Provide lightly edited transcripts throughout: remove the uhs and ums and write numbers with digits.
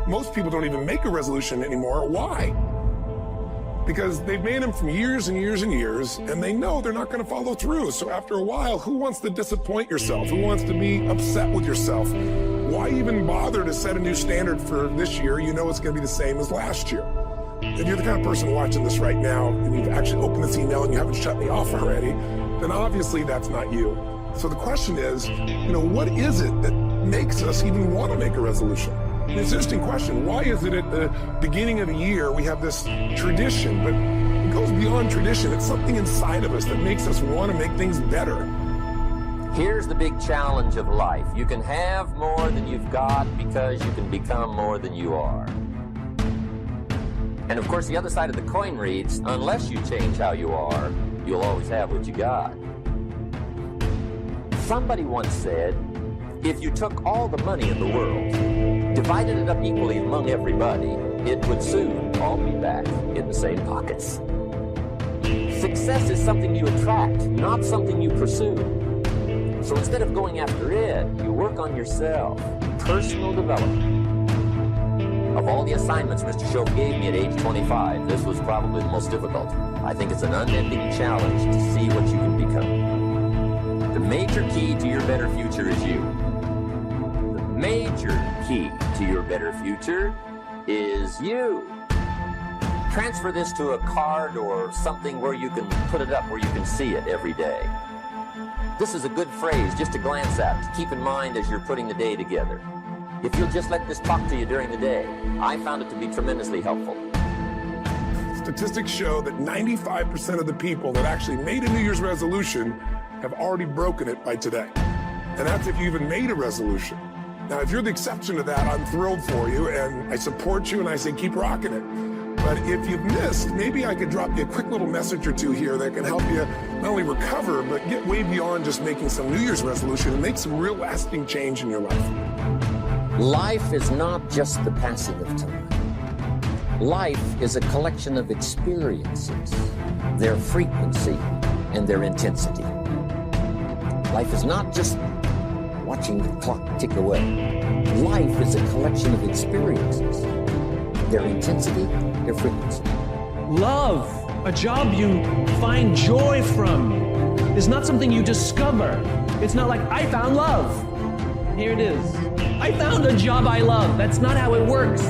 most people don't even make a resolution anymore. Why? Because they've made them from years and years and years, and they know they're not going to follow through. So after a while, who wants to disappoint yourself? Who wants to be upset with yourself? Why even bother to set a new standard for this year? You know it's going to be the same as last year. If you're the kind of person watching this right now, and you've actually opened this email and you haven't shut me off already, then obviously that's not you. So the question is, what is it that makes us even want to make a resolution? It's an interesting question. Why is it at the beginning of the year we have this tradition, but it goes beyond tradition. It's something inside of us that makes us want to make things better. Here's the big challenge of life. You can have more than you've got because you can become more than you are. And of course, the other side of the coin reads, unless you change how you are, you'll always have what you got. Somebody once said, if you took all the money in the world, divided it up equally among everybody, it would soon all be back in the same pockets. Success is something you attract, not something you pursue. So instead of going after it, you work on yourself. Personal development. Of all the assignments Mr. Shope gave me at age 25, this was probably the most difficult. I think it's an unending challenge to see what you can become. The major key to your better future is you. The major key to your better future is you. Transfer this to a card or something where you can put it up where you can see it every day. This is a good phrase just to glance at, to keep in mind as you're putting the day together. If you'll just let this talk to you during the day, I found it to be tremendously helpful. Statistics show that 95% of the people that actually made a New Year's resolution have already broken it by today. And that's if you even made a resolution. Now, if you're the exception to that, I'm thrilled for you, and I support you, and I say keep rocking it. But if you've missed, maybe I could drop you a quick little message or two here that can help you not only recover, but get way beyond just making some New Year's resolution and make some real lasting change in your life. Life is not just the passing of time. Life is a collection of experiences, their frequency and their intensity. Life is not just watching the clock tick away. Life is a collection of experiences, their intensity, their frequency. Love, a job you find joy from, is not something you discover. It's not like, I found love. Here it is. I found a job I love. That's not how it works.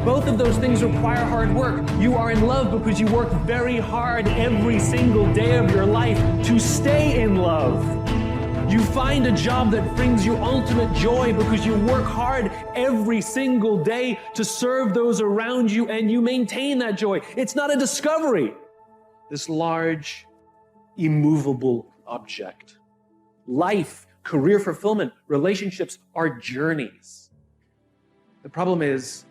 Both of those things require hard work. You are in love because you work very hard every single day of your life to stay in love. You find a job that brings you ultimate joy because you work hard every single day to serve those around you, and you maintain that joy. It's not a discovery. This large, immovable object. Life, career fulfillment, relationships are journeys. The problem is,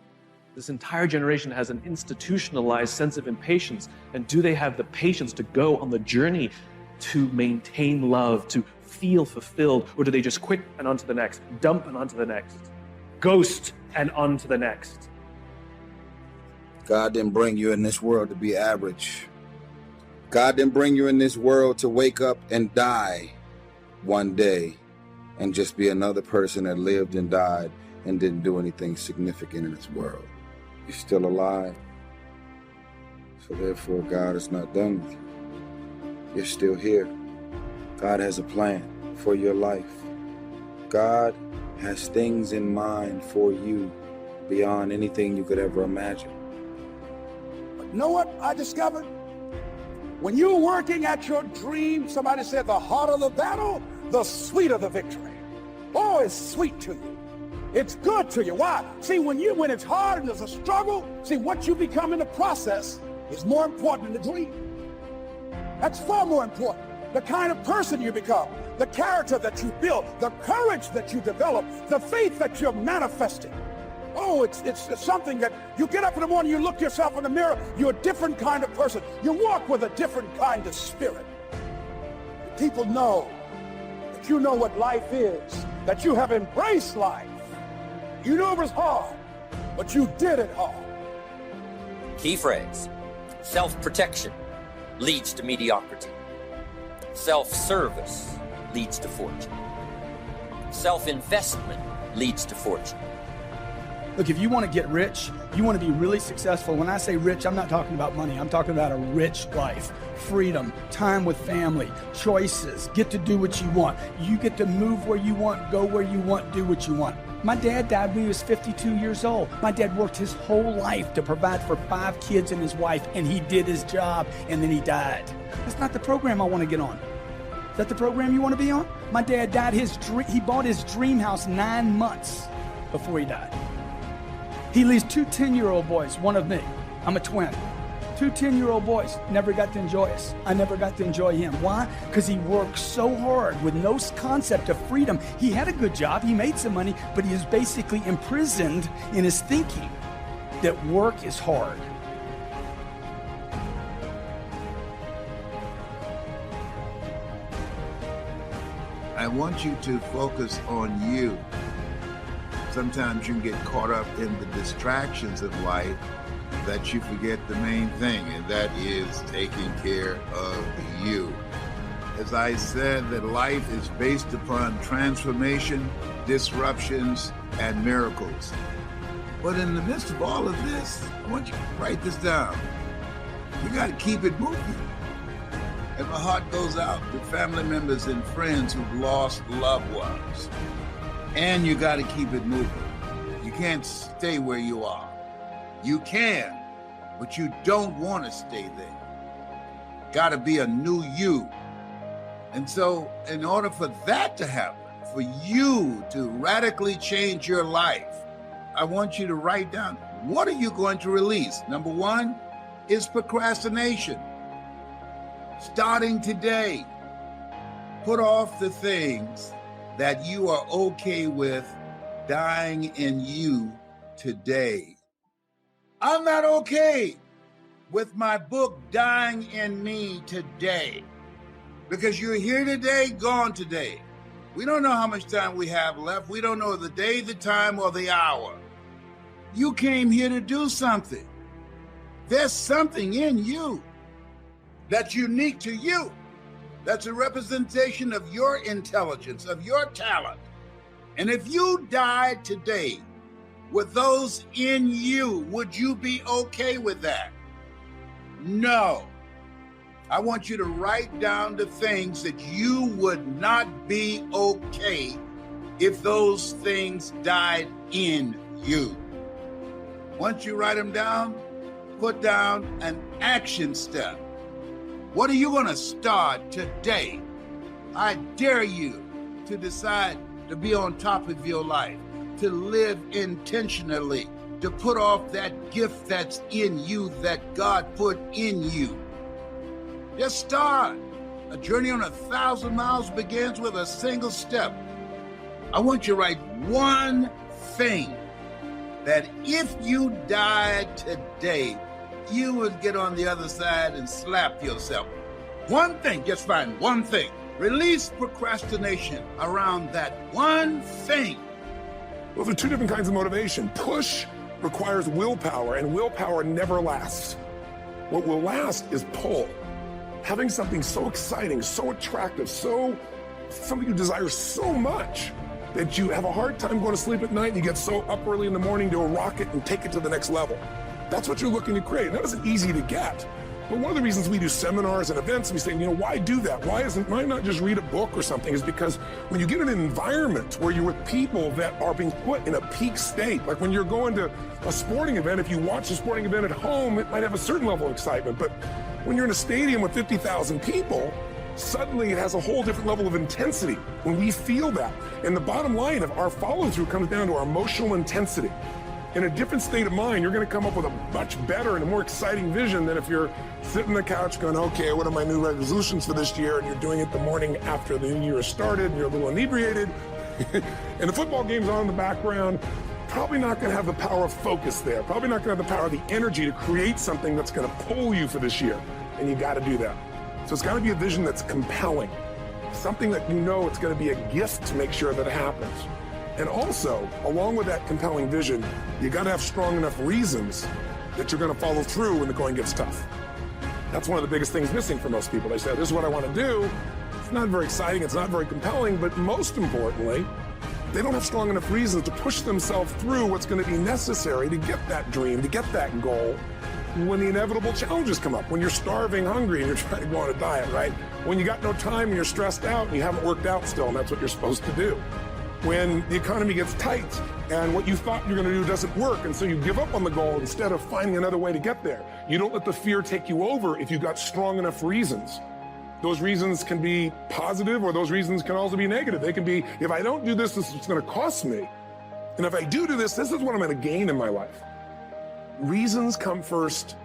this entire generation has an institutionalized sense of impatience. And do they have the patience to go on the journey to maintain love, to feel fulfilled? Or do they just quit and on to the next, dump and on to the next, ghost and on to the next? God didn't bring you in this world to be average. God didn't bring you in this world to wake up and die one day and just be another person that lived and died and didn't do anything significant in this world. You're still alive. So therefore, God is not done with you. You're still here. God has a plan for your life. God has things in mind for you beyond anything you could ever imagine. But you know what I discovered? When you're working at your dream, somebody said the harder the battle, the sweeter the victory. Oh, it's sweet to you. It's good to you. Why? See, when it's hard and there's a struggle, see, what you become in the process is more important than the dream. That's far more important. The kind of person you become, the character that you build, the courage that you develop, the faith that you're manifesting. Oh, it's something that you get up in the morning, you look yourself in the mirror, you're a different kind of person. You walk with a different kind of spirit. People know that you know what life is, that you have embraced life. You knew it was hard, but you did it hard. Key phrase: self-protection leads to mediocrity. Self-service leads to fortune. Self-investment leads to fortune. Look, if you want to get rich, you want to be really successful. When I say rich, I'm not talking about money. I'm talking about a rich life, freedom, time with family, choices, get to do what you want. You get to move where you want, go where you want, do what you want. My dad died when he was 52 years old. My dad worked his whole life to provide for 5 kids and his wife, and he did his job, and then he died. That's not the program I want to get on. Is that the program you want to be on? My dad died, he bought his dream house 9 months before he died. He leaves 2 10-year-old boys, one of me. I'm a twin. 2 10-year-old boys, never got to enjoy us. I never got to enjoy him. Why? Because he worked so hard with no concept of freedom. He had a good job, he made some money, but he was basically imprisoned in his thinking that work is hard. I want you to focus on you. Sometimes you can get caught up in the distractions of life that you forget the main thing, and that is taking care of you. As I said, that life is based upon transformation, disruptions, and miracles. But in the midst of all of this, I want you to write this down. You got to keep it moving. And my heart goes out to family members and friends who've lost loved ones. And you got to keep it moving. You can't stay where you are. You can, but you don't want to stay there. Got to be a new you. And so in order for that to happen, for you to radically change your life, I want you to write down, what are you going to release? Number 1 is procrastination. Starting today, put off the things that you are okay with dying in you today. I'm not okay with my book dying in me today, because you're here today, gone today. We don't know how much time we have left. We don't know the day, the time, or the hour. You came here to do something. There's something in you that's unique to you. That's a representation of your intelligence, of your talent. And if you died today with those in you, would you be okay with that? No. I want you to write down the things that you would not be okay if those things died in you. Once you write them down, put down an action step. What are you going to start today? I dare you to decide to be on top of your life, to live intentionally, to put off that gift that's in you that God put in you. Just start. A journey on 1,000 miles begins with a single step. I want you to write one thing that if you died today, you would get on the other side and slap yourself. One thing, just find one thing. Release procrastination around that one thing. Those are 2 different kinds of motivation. Push requires willpower, and willpower never lasts. What will last is pull. Having something so exciting, so attractive, something you desire so much that you have a hard time going to sleep at night, and you get so up early in the morning to rock it and take it to the next level. That's what you're looking to create. That isn't easy to get. But one of the reasons we do seminars and events, we say, why do that? Why not just read a book or something? Is because when you get in an environment where you're with people that are being put in a peak state, like when you're going to a sporting event, if you watch a sporting event at home, it might have a certain level of excitement. But when you're in a stadium with 50,000 people, suddenly it has a whole different level of intensity when we feel that. And the bottom line of our follow-through comes down to our emotional intensity. In a different state of mind, you're going to come up with a much better and a more exciting vision than if you're sitting on the couch going, okay, what are my new resolutions for this year? And you're doing it the morning after the new year has started, and you're a little inebriated, and the football game's on in the background. Probably not going to have the power of focus there. Probably not going to have the power of the energy to create something that's going to pull you for this year. And you got to do that. So it's got to be a vision that's compelling. Something that it's going to be a gift to make sure that it happens. And also, along with that compelling vision, you got to have strong enough reasons that you're going to follow through when the going gets tough. That's one of the biggest things missing for most people. They say, this is what I want to do. It's not very exciting. It's not very compelling. But most importantly, they don't have strong enough reasons to push themselves through what's going to be necessary to get that dream, to get that goal, when the inevitable challenges come up, when you're starving, hungry, and you're trying to go on a diet, right? When you got no time and you're stressed out and you haven't worked out still, and that's what you're supposed to do. When the economy gets tight and what you thought you're going to do doesn't work, and so you give up on the goal instead of finding another way to get there. You don't let the fear take you over if you've got strong enough reasons. Those reasons can be positive, or those reasons can also be negative. They can be, if I don't do this, this is what's going to cost me. And if I do this, this is what I'm going to gain in my life. Reasons come first,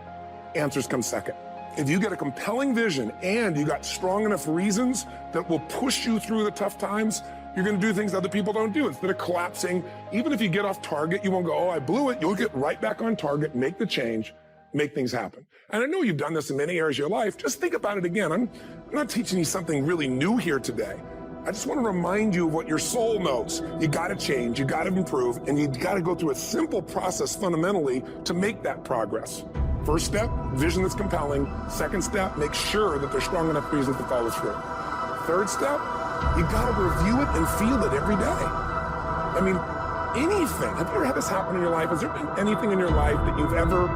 answers come second. If you get a compelling vision and you got strong enough reasons that will push you through the tough times, you're going to do things other people don't do. Instead of collapsing, even if you get off target, you won't go, oh, I blew it. You'll get right back on target, make the change, make things happen. And I know you've done this in many areas of your life. Just think about it again. I'm not teaching you something really new here today. I just want to remind you of what your soul knows. You got to change, you got to improve, and you got to go through a simple process fundamentally to make that progress. First step, vision that's compelling. Second step, make sure that there's strong enough reasons to follow through. Third step, you got to review it and feel it every day. I mean, anything. Have you ever had this happen in your life? Has there been anything in your life that you've ever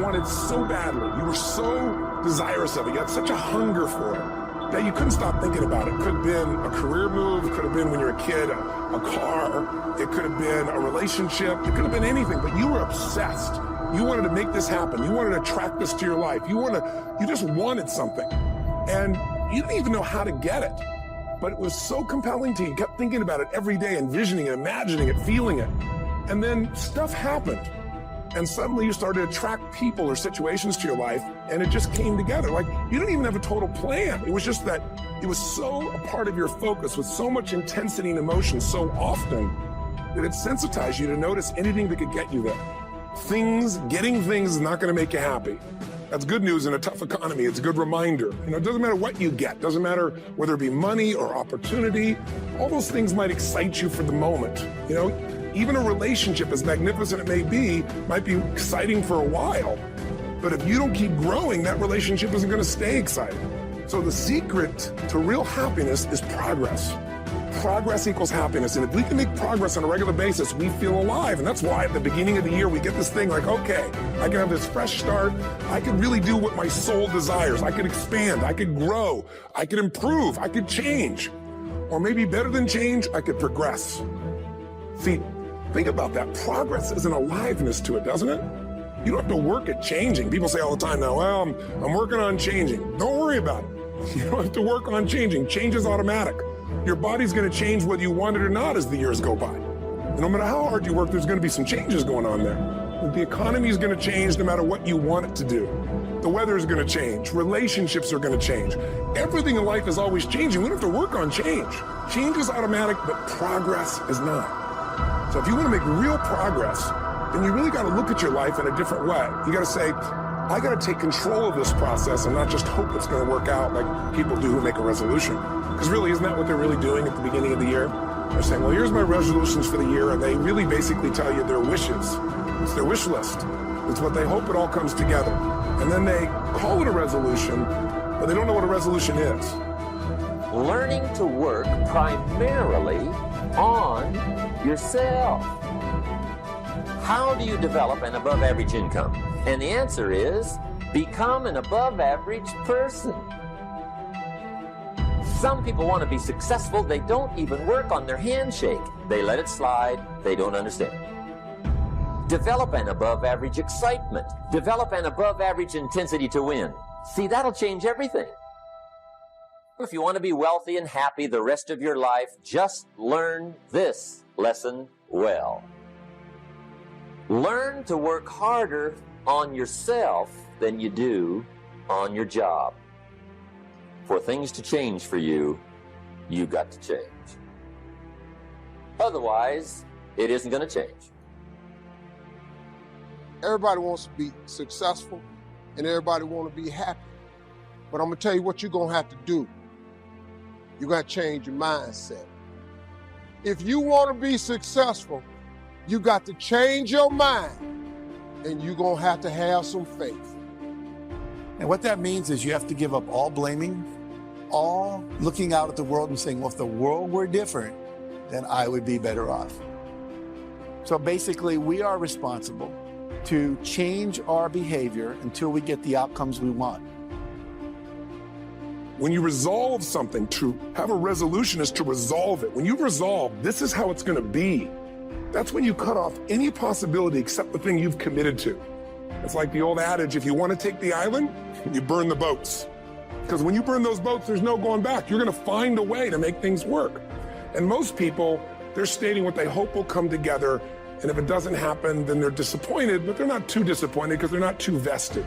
wanted so badly? You were so desirous of it. You had such a hunger for it that you couldn't stop thinking about it. Could have been a career move, could have been when you were a kid, a car, it could have been a relationship, it could have been anything, but you were obsessed. You wanted to make this happen. You wanted to attract this to your life. You just wanted something. And you didn't even know how to get it. But it was so compelling to you. You kept thinking about it every day, envisioning it, imagining it, feeling it. And then stuff happened. And suddenly you started to attract people or situations to your life, and it just came together. Like, you didn't even have a total plan. It was just that it was so a part of your focus with so much intensity and emotion so often that it sensitized you to notice anything that could get you there. Getting things is not going to make you happy. That's good news in a tough economy. It's a good reminder. It doesn't matter what you get. It doesn't matter whether it be money or opportunity. All those things might excite you for the moment. Even a relationship, as magnificent it may be, might be exciting for a while. But if you don't keep growing, that relationship isn't going to stay exciting. So the secret to real happiness is progress. Progress equals happiness. And if we can make progress on a regular basis, we feel alive. And that's why at the beginning of the year, we get this thing like, okay, I can have this fresh start. I can really do what my soul desires. I can expand. I could grow. I could improve. I could change. Or maybe better than change, I could progress. See, think about that. Progress is an aliveness to it, doesn't it? You don't have to work at changing. People say all the time now, well, I'm working on changing. Don't worry about it. You don't have to work on changing. Change is automatic. Your body's going to change whether you want it or not as the years go by. And no matter how hard you work, there's going to be some changes going on there. The economy is going to change no matter what you want it to do. The weather is going to change. Relationships are going to change. Everything in life is always changing. We don't have to work on change. Change is automatic, but progress is not. So if you want to make real progress, then you really got to look at your life in a different way. You got to say, I got to take control of this process and not just hope it's going to work out like people do who make a resolution. Because really, isn't that what they're really doing at the beginning of the year? They're saying, well, here's my resolutions for the year, and they really basically tell you their wishes. It's their wish list. It's what they hope it all comes together. And then they call it a resolution, but they don't know what a resolution is. Learning to work primarily on yourself. How do you develop an above-average income? And the answer is, become an above-average person. Some people want to be successful. They don't even work on their handshake. They let it slide. They don't understand. Develop an above-average excitement. Develop an above-average intensity to win. See, that'll change everything. If you want to be wealthy and happy the rest of your life, just learn this lesson well. Learn to work harder on yourself than you do on your job. For things to change for you, you've got to change. Otherwise, it isn't going to change. Everybody wants to be successful and everybody wants to be happy. But I'm going to tell you what you're going to have to do. You're going to change your mindset. If you want to be successful, you got to change your mind, and you're going to have some faith. And what that means is you have to give up all blaming, all looking out at the world and saying, well, if the world were different, then I would be better off. So basically, we are responsible to change our behavior until we get the outcomes we want. When you resolve something, to have a resolution is to resolve it. When you resolve, this is how it's going to be. That's when you cut off any possibility except the thing you've committed to. It's like the old adage, if you want to take the island, you burn the boats. Because when you burn those boats, there's no going back. You're going to find a way to make things work. And most people, they're stating what they hope will come together. And if it doesn't happen, then they're disappointed, but they're not too disappointed because they're not too vested.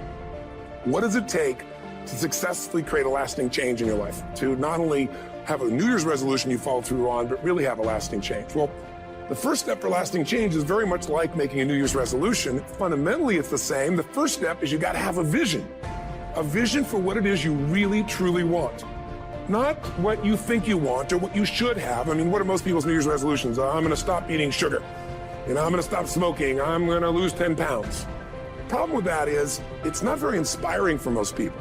What does it take to successfully create a lasting change in your life? To not only have a New Year's resolution you follow through on, but really have a lasting change? Well, the first step for lasting change is very much like making a New Year's resolution. Fundamentally, it's the same. The first step is you got to have a vision for what it is you really, truly want. Not what you think you want or what you should have. I mean, what are most people's New Year's resolutions? I'm going to stop eating sugar. I'm going to stop smoking. I'm going to lose 10 pounds. The problem with that is it's not very inspiring for most people.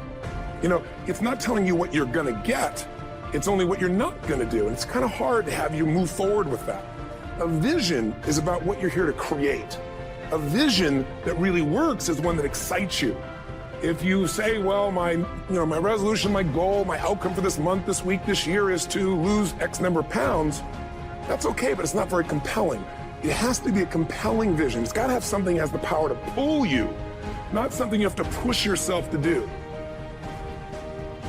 It's not telling you what you're going to get. It's only what you're not going to do. And it's kind of hard to have you move forward with that. A vision is about what you're here to create. A vision that really works is one that excites you. If you say, well, my resolution, my goal, my outcome for this month, this week, this year is to lose X number of pounds, that's okay, but it's not very compelling. It has to be a compelling vision. It's got to have something that has the power to pull you, not something you have to push yourself to do.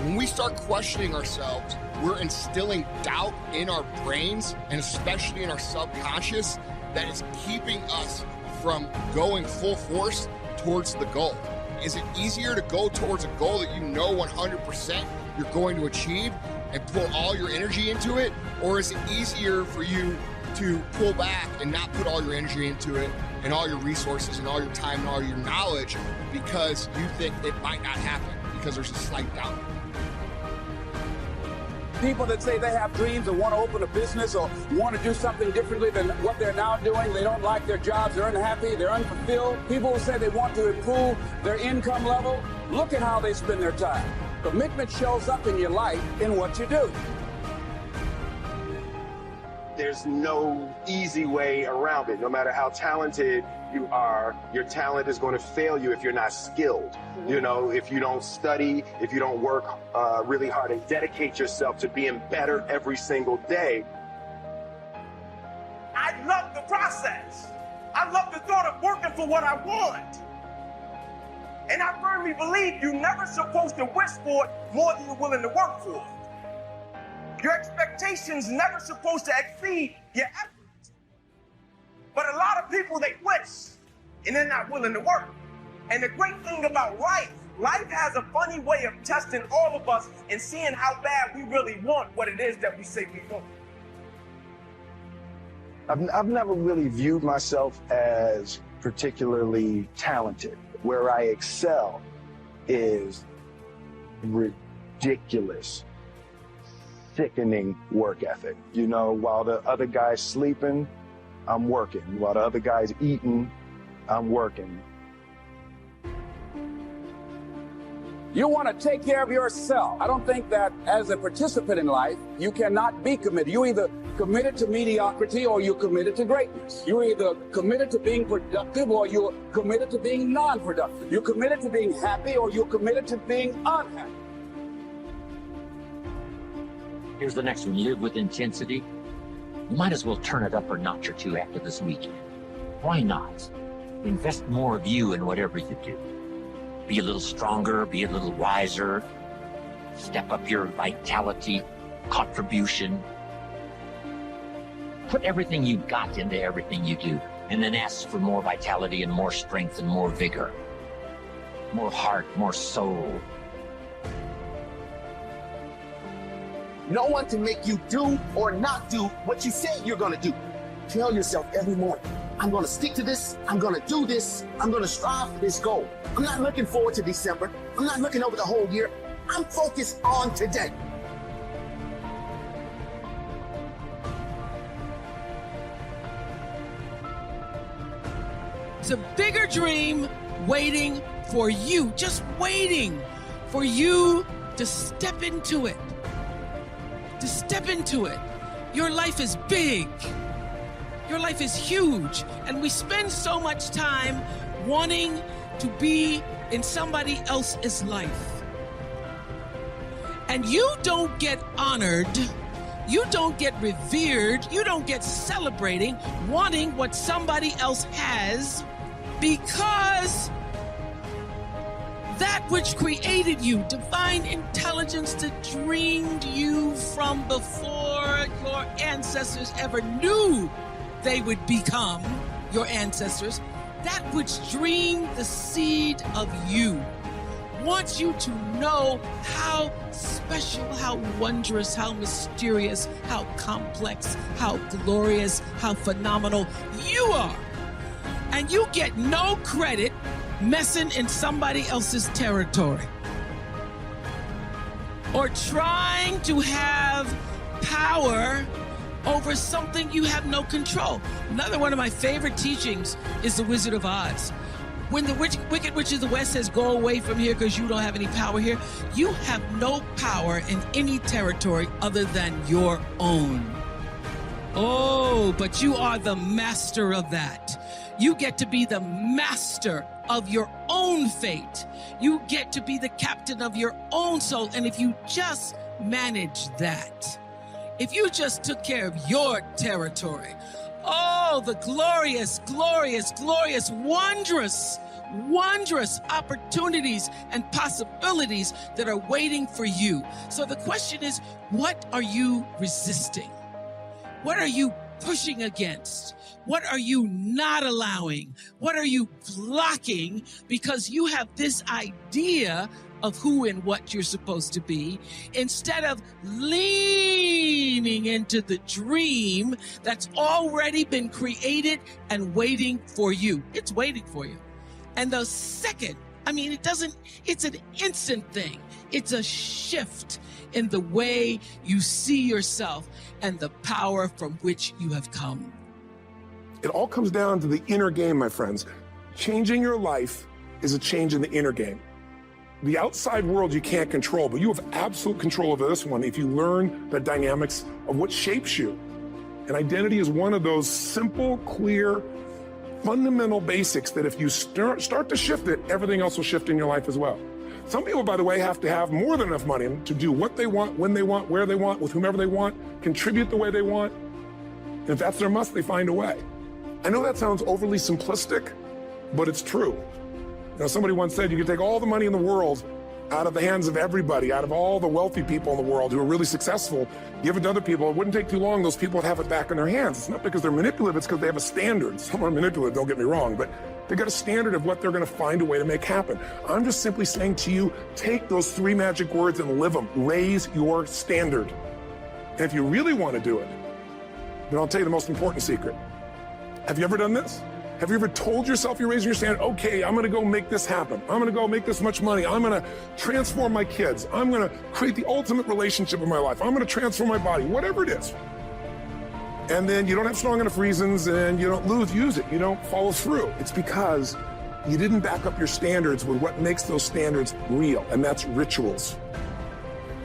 When we start questioning ourselves, we're instilling doubt in our brains and especially in our subconscious that is keeping us from going full force towards the goal. Is it easier to go towards a goal that you know 100% you're going to achieve and pour all your energy into it? Or is it easier for you to pull back and not put all your energy into it and all your resources and all your time and all your knowledge because you think it might not happen because there's a slight doubt? People that say they have dreams and want to open a business or want to do something differently than what they're now doing, they don't like their jobs, they're unhappy, they're unfulfilled. People who say they want to improve their income level, look at how they spend their time. Commitment shows up in your life in what you do. There's no easy way around it. No matter how talented you are, your talent is going to fail you if you're not skilled. If you don't study, if you don't work really hard and dedicate yourself to being better every single day. I love the process. I love the thought of working for what I want. And I firmly believe you're never supposed to wish for it more than you're willing to work for it. Your expectations never supposed to exceed your efforts. But a lot of people, they wish, and they're not willing to work. And the great thing about life has a funny way of testing all of us and seeing how bad we really want what it is that we say we want. I've never really viewed myself as particularly talented. Where I excel is ridiculous, sickening work ethic. While the other guy's sleeping, I'm working. While the other guy's eating, I'm working. You want to take care of yourself. I don't think that as a participant in life, you cannot be committed. You're either committed to mediocrity or you're committed to greatness. You're either committed to being productive or you're committed to being non-productive. You're committed to being happy or you're committed to being unhappy. Here's the next one. You live with intensity. You might as well turn it up a notch or two after this weekend. Why not? Invest more of you in whatever you do. Be a little stronger, be a little wiser. Step up your vitality, contribution. Put everything you got into everything you do, and then ask for more vitality and more strength and more vigor. More heart, more soul. No one can make you do or not do what you say you're gonna do. Tell yourself every morning, I'm gonna stick to this, I'm gonna do this, I'm gonna strive for this goal. I'm not looking forward to December. I'm not looking over the whole year. I'm focused on today. It's a bigger dream waiting for you, just waiting for you to step into it. To step into it. Your life is big. Your life is huge. And we spend so much time wanting to be in somebody else's life. And you don't get honored, you don't get revered, you don't get celebrating wanting what somebody else has, because that which created you, divine intelligence that dreamed you from before your ancestors ever knew they would become your ancestors, that which dreamed the seed of you, wants you to know how special, how wondrous, how mysterious, how complex, how glorious, how phenomenal you are. And you get no credit messing in somebody else's territory or trying to have power over something you have no control. Another one of my favorite teachings is The Wizard of Oz. When the Wicked Witch of the West says, go away from here because you don't have any power here, you have no power in any territory other than your own. Oh, but you are the master of that. You get to be the master of your own fate. You get to be the captain of your own soul. And if you just manage that, if you just took care of your territory, oh, the glorious, glorious, glorious, wondrous, wondrous opportunities and possibilities that are waiting for you. So the question is, what are you resisting? What are you pushing against? What are you not allowing? What are you blocking because you have this idea of who and what you're supposed to be, instead of leaning into the dream that's already been created and waiting for you. It's waiting for you. And the second, it's an instant thing. It's a shift in the way you see yourself and the power from which you have come. It all comes down to the inner game, my friends. Changing your life is a change in the inner game. The outside world you can't control, but you have absolute control over this one if you learn the dynamics of what shapes you. And identity is one of those simple, clear, fundamental basics that if you start to shift it, everything else will shift in your life as well. Some people, by the way, have to have more than enough money to do what they want, when they want, where they want, with whomever they want, contribute the way they want. And if that's their must, they find a way. I know that sounds overly simplistic, but it's true. You know, somebody once said you could take all the money in the world out of the hands of everybody, out of all the wealthy people in the world who are really successful, give it to other people. It wouldn't take too long. Those people would have it back in their hands. It's not because they're manipulative. It's because they have a standard. Some are manipulative, don't get me wrong, but they got a standard of what they're going to find a way to make happen. I'm just simply saying to you, take those 3 magic words and live them. Raise your standard. And if you really want to do it, then I'll tell you the most important secret. Have you ever done this? Have you ever told yourself you're raising your standard? Okay, I'm going to go make this happen. I'm going to go make this much money. I'm going to transform my kids. I'm going to create the ultimate relationship in my life. I'm going to transform my body, whatever it is. And then you don't have strong enough reasons and you don't use it. You don't follow through. It's because you didn't back up your standards with what makes those standards real, and that's rituals.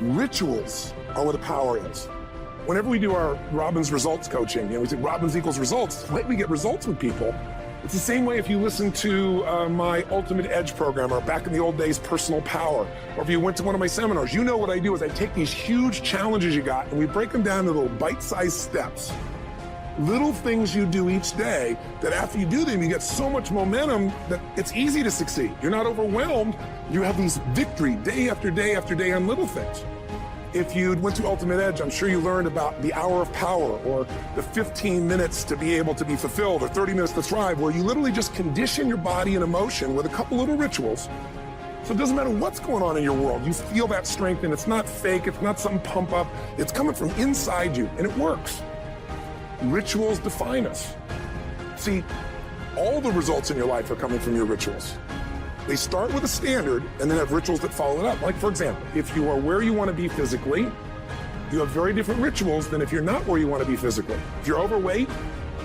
Rituals are where the power is. Whenever we do our Robbins results coaching, we say Robbins equals results. The way we get results with people, it's the same way if you listen to my Ultimate Edge program, or back in the old days, Personal Power, or if you went to one of my seminars. You know what I do is I take these huge challenges you got and we break them down into little bite-sized steps. Little things you do each day that after you do them, you get so much momentum that it's easy to succeed. You're not overwhelmed. You have these victory day after day after day on little things. If you went to Ultimate Edge, I'm sure you learned about the hour of power, or the 15 minutes to be able to be fulfilled, or 30 minutes to thrive, where you literally just condition your body and emotion with a couple little rituals. So it doesn't matter what's going on in your world. You feel that strength, and it's not fake. It's not some pump up. It's coming from inside you, and it works. Rituals define us. See, all the results in your life are coming from your rituals. They start with a standard and then have rituals that follow it up. Like, for example, if you are where you want to be physically, you have very different rituals than if you're not where you want to be physically. If you're overweight,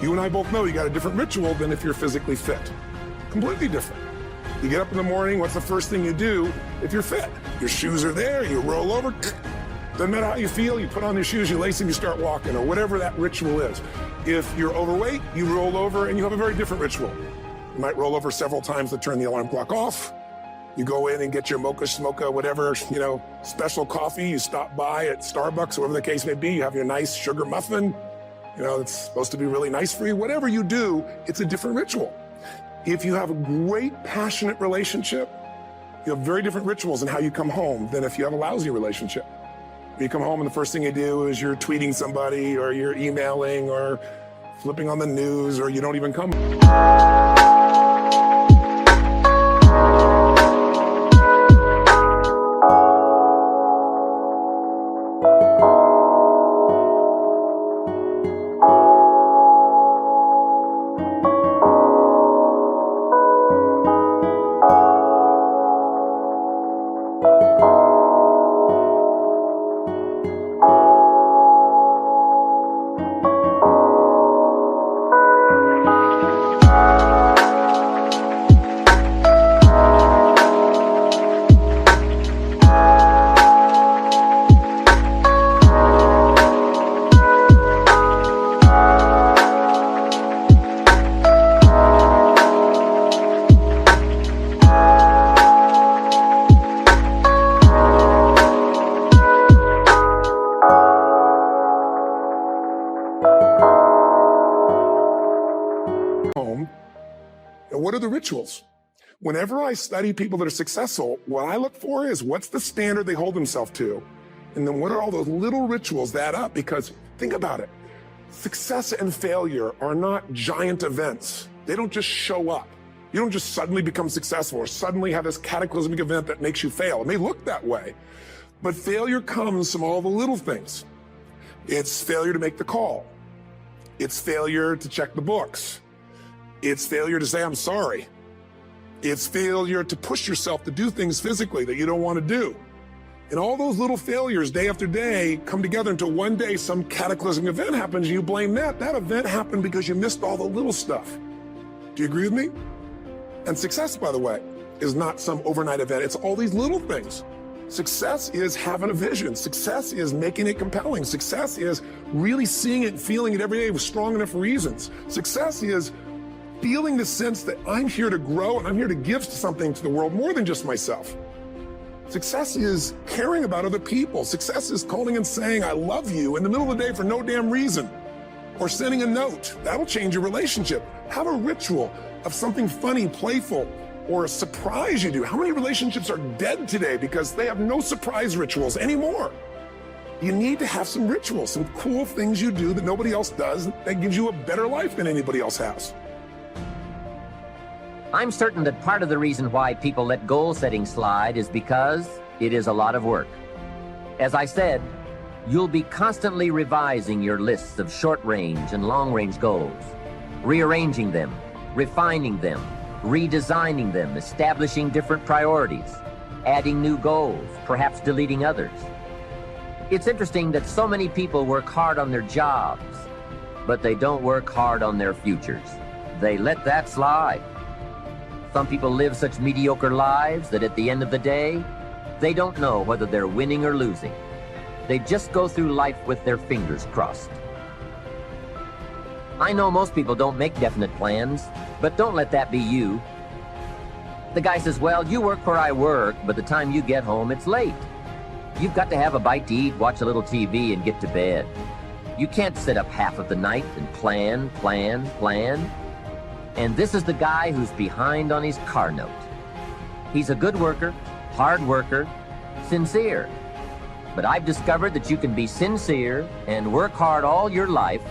you and I both know you got a different ritual than if you're physically fit. Completely different. You get up in the morning, what's the first thing you do if you're fit? Your shoes are there, you roll over, Doesn't matter how you feel, you put on your shoes, you lace them, you start walking, or whatever that ritual is. If you're overweight, you roll over and you have a very different ritual. You might roll over several times to turn the alarm clock off. You go in and get your mocha, smocha, whatever, special coffee. You stop by at Starbucks, whatever the case may be. You have your nice sugar muffin. It's supposed to be really nice for you. Whatever you do, it's a different ritual. If you have a great, passionate relationship, you have very different rituals in how you come home than if you have a lousy relationship. You come home and the first thing you do is you're tweeting somebody, or you're emailing, or flipping on the news, or you don't even come. What are the rituals? Whenever I study people that are successful, what I look for is what's the standard they hold themselves to? And then what are all those little rituals that add up? Because think about it. Success and failure are not giant events. They don't just show up. You don't just suddenly become successful or suddenly have this cataclysmic event that makes you fail. It may look that way, but failure comes from all the little things. It's failure to make the call. It's failure to check the books. It's failure to say, I'm sorry. It's failure to push yourself to do things physically that you don't want to do. And all those little failures day after day come together until one day some cataclysmic event happens and you blame that. That event happened because you missed all the little stuff. Do you agree with me? And success, by the way, is not some overnight event. It's all these little things. Success is having a vision. Success is making it compelling. Success is really seeing it and feeling it every day with strong enough reasons. Success is feeling the sense that I'm here to grow and I'm here to give something to the world more than just myself. Success is caring about other people. Success is calling and saying, I love you in the middle of the day for no damn reason. Or sending a note. That'll change your relationship. Have a ritual of something funny, playful, or a surprise you do. How many relationships are dead today because they have no surprise rituals anymore? You need to have some rituals, some cool things you do that nobody else does that gives you a better life than anybody else has. I'm certain that part of the reason why people let goal setting slide is because it is a lot of work. As I said, you'll be constantly revising your lists of short-range and long-range goals, rearranging them, refining them, redesigning them, establishing different priorities, adding new goals, perhaps deleting others. It's interesting that so many people work hard on their jobs, but they don't work hard on their futures. They let that slide. Some people live such mediocre lives that at the end of the day, they don't know whether they're winning or losing. They just go through life with their fingers crossed. I know most people don't make definite plans, but don't let that be you. The guy says, well, you work where I work, but the time you get home, it's late. You've got to have a bite to eat, watch a little TV, and get to bed. You can't sit up half of the night and plan. And this is the guy who's behind on his car note. He's a good worker, hard worker, sincere. But I've discovered that you can be sincere and work hard all your life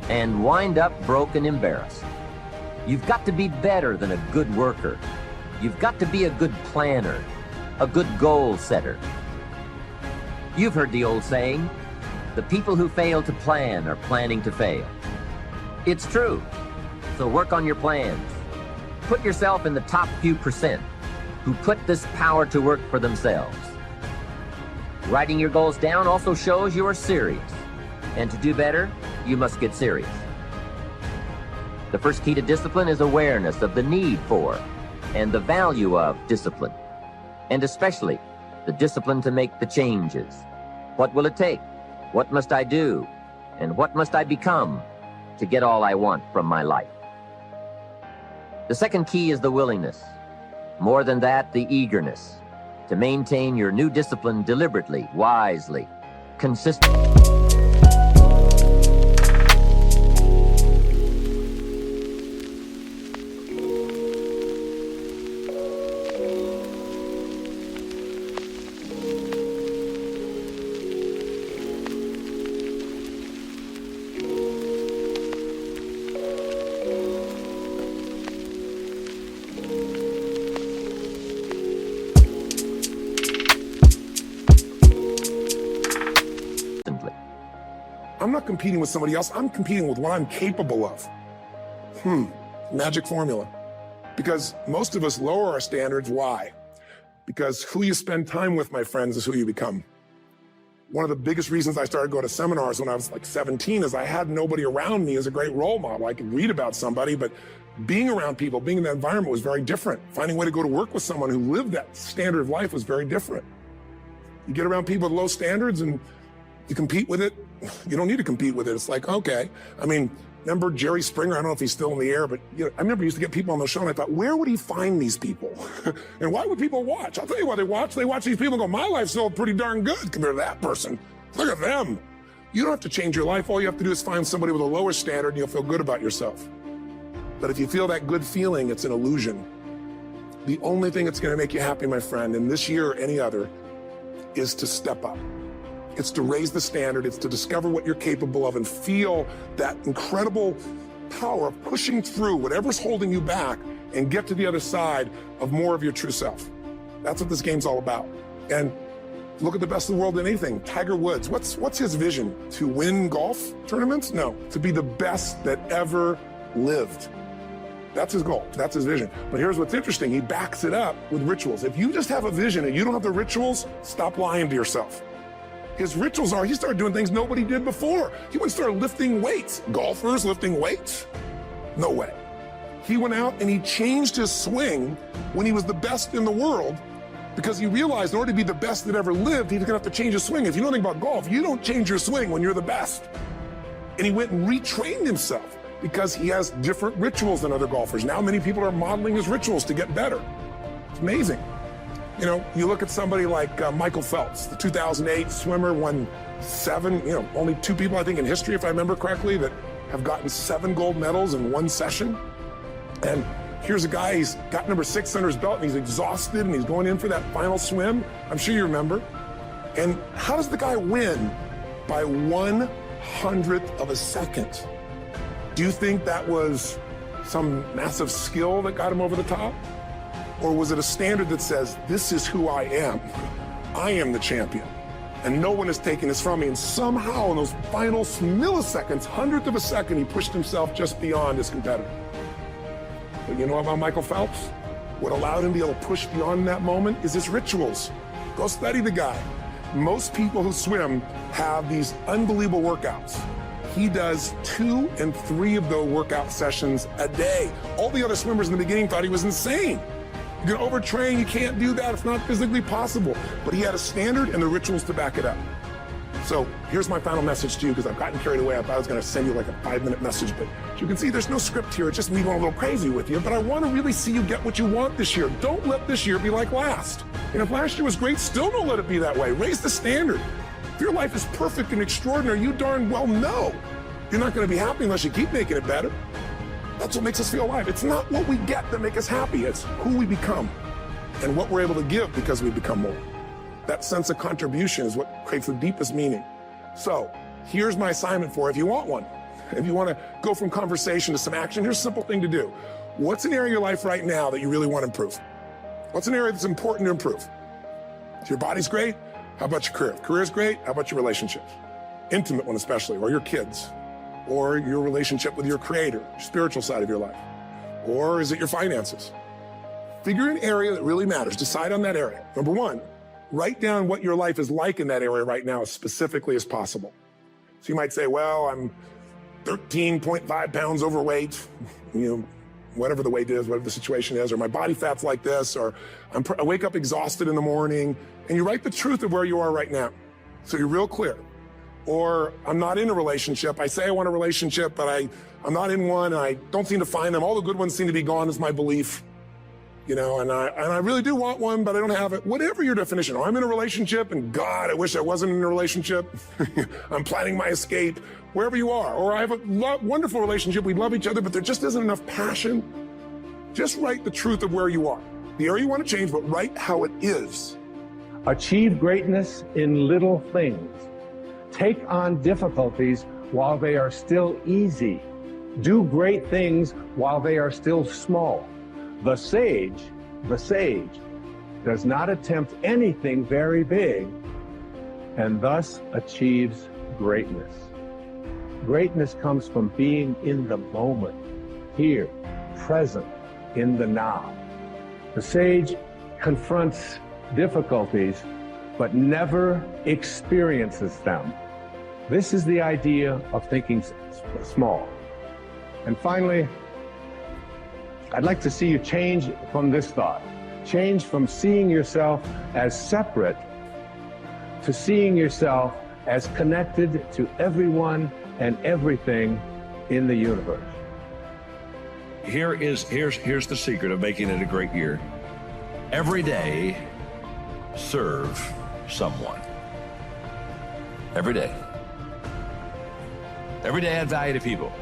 and wind up broke and embarrassed. You've got to be better than a good worker. You've got to be a good planner, a good goal setter. You've heard the old saying, the people who fail to plan are planning to fail. It's true. So work on your plans. Put yourself in the top few percent who put this power to work for themselves. Writing your goals down also shows you are serious. And to do better, you must get serious. The first key to discipline is awareness of the need for and the value of discipline, and especially the discipline to make the changes. What will it take? What must I do? And what must I become to get all I want from my life? The second key is the willingness. More than that, the eagerness to maintain your new discipline deliberately, wisely, consistently. I'm not competing with somebody else. I'm competing with what I'm capable of. Magic formula. Because most of us lower our standards. Why? Because who you spend time with, my friends, is who you become. One of the biggest reasons I started going to seminars when I was like 17 is I had nobody around me as a great role model. I could read about somebody, but being around people, being in that environment was very different. Finding a way to go to work with someone who lived that standard of life was very different. You get around people with low standards and you compete with it. You don't need to compete with it. It's like, okay. I mean, remember Jerry Springer? I don't know if he's still in the air, but I remember he used to get people on the show, and I thought, where would he find these people? And why would people watch? I'll tell you why they watch. They watch these people and go, my life's still pretty darn good compared to that person. Look at them. You don't have to change your life. All you have to do is find somebody with a lower standard, and you'll feel good about yourself. But if you feel that good feeling, it's an illusion. The only thing that's going to make you happy, my friend, in this year or any other, is to step up. It's to raise the standard. It's to discover what you're capable of and feel that incredible power of pushing through whatever's holding you back and get to the other side of more of your true self. That's what this game's all about. And look at the best of the world in anything. Tiger Woods, what's his vision? To win golf tournaments? No, to be the best that ever lived. That's his goal. That's his vision. But here's what's interesting. He backs it up with rituals. If you just have a vision and you don't have the rituals, stop lying to yourself. His rituals are, he started doing things nobody did before. He went and started lifting weights. Golfers lifting weights? No way. He went out and he changed his swing when he was the best in the world because he realized in order to be the best that ever lived, he's gonna have to change his swing. If you know anything about golf, you don't change your swing when you're the best. And he went and retrained himself because he has different rituals than other golfers. Now many people are modeling his rituals to get better. It's amazing. You know, you look at somebody like Michael Phelps, the 2008 swimmer, won 7, only 2 people, I think, in history, if I remember correctly, that have gotten 7 gold medals in one session. And here's a guy, he's got number 6 under his belt, and he's exhausted, and he's going in for that final swim. I'm sure you remember. And how does the guy win? By 1/100th of a second. Do you think that was some massive skill that got him over the top? Or was it a standard that says, this is who I am? I am the champion. And no one is taking this from me. And somehow in those final milliseconds, 100th of a second, he pushed himself just beyond his competitor. But you know about Michael Phelps? What allowed him to be able to push beyond that moment is his rituals. Go study the guy. Most people who swim have these unbelievable workouts. He does 2 and 3 of those workout sessions a day. All the other swimmers in the beginning thought he was insane. You can overtrain, you can't do that, it's not physically possible. But he had a standard and the rituals to back it up. So here's my final message to you, because I've gotten carried away. I thought I was gonna send you like a 5-minute message, but as you can see, there's no script here. It's just me going a little crazy with you, but I wanna really see you get what you want this year. Don't let this year be like last. And if last year was great, still don't let it be that way. Raise the standard. If your life is perfect and extraordinary, you darn well know you're not gonna be happy unless you keep making it better. That's what makes us feel alive. It's not what we get that makes us happy. It's who we become and what we're able to give because we become more. That sense of contribution is what creates the deepest meaning. So here's my assignment for you if you want one. If you want to go from conversation to some action, here's a simple thing to do. What's an area of your life right now that you really want to improve? What's an area that's important to improve? If your body's great, how about your career? If career's great, how about your relationships? Intimate one especially, or your kids. Or your relationship with your creator, your spiritual side of your life? Or is it your finances? Figure an area that really matters. Decide on that area. Number 1, write down what your life is like in that area right now as specifically as possible. So you might say, well, I'm 13.5 pounds overweight, whatever the weight is, whatever the situation is, or my body fat's like this, or I wake up exhausted in the morning, and you write the truth of where you are right now. So you're real clear. Or I'm not in a relationship. I say I want a relationship, but I'm not in one, and I don't seem to find them. All the good ones seem to be gone, is my belief. You know, and I really do want one, but I don't have it. Whatever your definition. Or I'm in a relationship, and God, I wish I wasn't in a relationship. I'm planning my escape. Wherever you are. Or I have a wonderful relationship. We love each other, but there just isn't enough passion. Just write the truth of where you are. The area you want to change, but write how it is. Achieve greatness in little things. Take on difficulties while they are still easy. Do great things while they are still small. The sage does not attempt anything very big and thus achieves greatness. Greatness comes from being in the moment, here, present, in the now. The sage confronts difficulties, but never experiences them. This is the idea of thinking small. And finally, I'd like to see you change from this thought. Change from seeing yourself as separate to seeing yourself as connected to everyone and everything in the universe. Here's the secret of making it a great year. Every day, serve someone. Every day. Every day add value to people.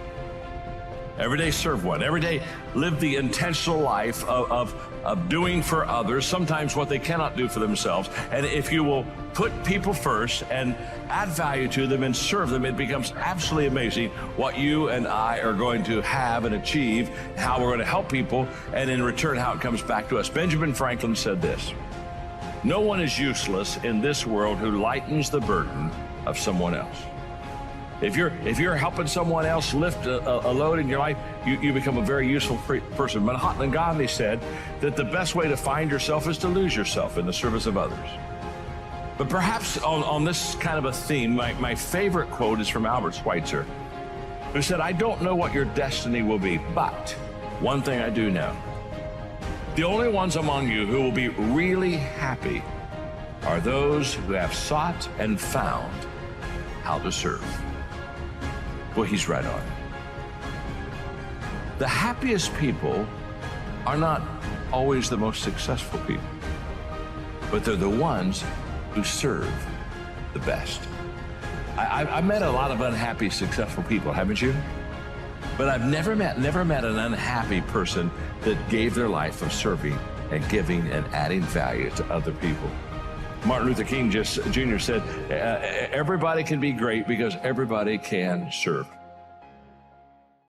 Every day serve one. Every day live the intentional life of doing for others, sometimes what they cannot do for themselves. And if you will put people first and add value to them and serve them, it becomes absolutely amazing what you and I are going to have and achieve, how we're going to help people, and in return, how it comes back to us. Benjamin Franklin said this: "No one is useless in this world who lightens the burden of someone else." If you're helping someone else lift a load in your life, you become a very useful person. Mahatma Gandhi said that the best way to find yourself is to lose yourself in the service of others. But perhaps on this kind of a theme, my favorite quote is from Albert Schweitzer, who said, "I don't know what your destiny will be, but one thing I do know. The only ones among you who will be really happy are those who have sought and found how to serve." Well, he's right on. The happiest people are not always the most successful people, but they're the ones who serve the best. I've met a lot of unhappy, successful people, haven't you? But I've never met an unhappy person that gave their life of serving and giving and adding value to other people. Martin Luther King Jr. said, everybody can be great because everybody can serve.